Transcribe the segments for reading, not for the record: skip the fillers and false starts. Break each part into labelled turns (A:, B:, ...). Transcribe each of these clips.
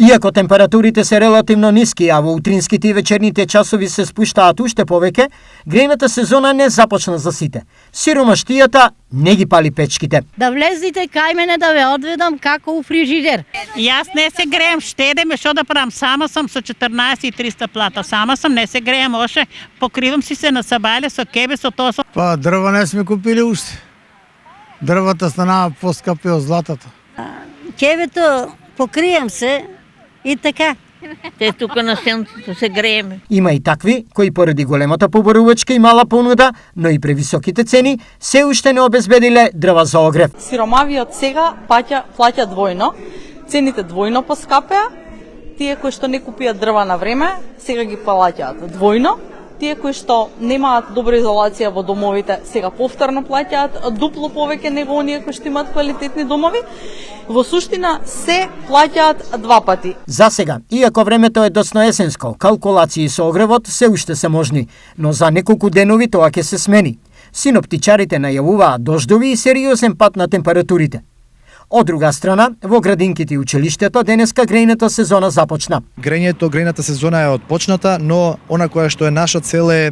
A: Иако температурите се релативно ниски, а во утринските и вечерните часови се спуштаат уште повеќе, грејната сезона не започна за сите. Сиромаштијата не ги пали печките.
B: Да влезите кај мене да ве одведам како у фрижидер.
C: Јас не се греем, штедеме, што да правам, сама сам со 14.300 плата, сама сам, не се греем оше, покривам си се на сабале, со кебе, со тоа.
D: Па дрва не сме купили уште. Дрвата станаа поскапи од златото.
B: Кебето покриjem се и така.
C: Те тука на сенцето се грееме.
A: Има и такви кои поради големата поборувачка и мала понуда, но и превисоките цени, се уште не обезбедиле дрва за огрев.
E: Сиромавиот сега плаќа двојно, цените двојно поскапеа, тие кои што не купија дрва на време, сега ги плаќаат двојно, тие кои што немаат добра изолација во домовите, сега повторно плаќаат дупло повеќе него оние кои што имаат квалитетни домови. Во суштина се плаќаат два пати.
A: За сега, иако времето е доцна есенско, калкулации со огревот се уште се можни, но за неколку денови тоа ќе се смени. Синоптичарите најавуваат дождови и сериозен пат на температурите. Од друга страна, во градинките и училиштето денеска грејната сезона започна.
F: Грејната сезона е отпочната, но она која што е наша цел е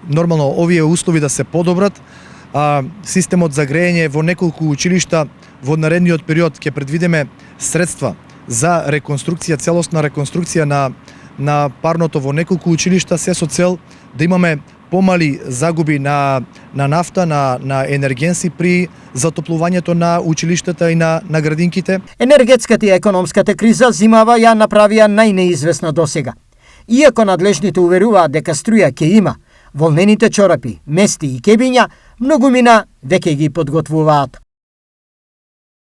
F: нормално овие услови да се подобрат. Системот за грејење во неколку училишта во наредниот период ќе предвидиме средства за реконструкција, целосна реконструкција на парното во неколку училишта, се со цел да имаме помали загуби на нафта, на енергенси при затоплувањето на училиштата и на градинките.
A: Енергетската и економската криза зимава ја направија најнеизвестна досега. Иако надлежните уверуваат дека струја ќе има, волнените чорапи, мести и кебиња многумина веќе ги подготвуваат.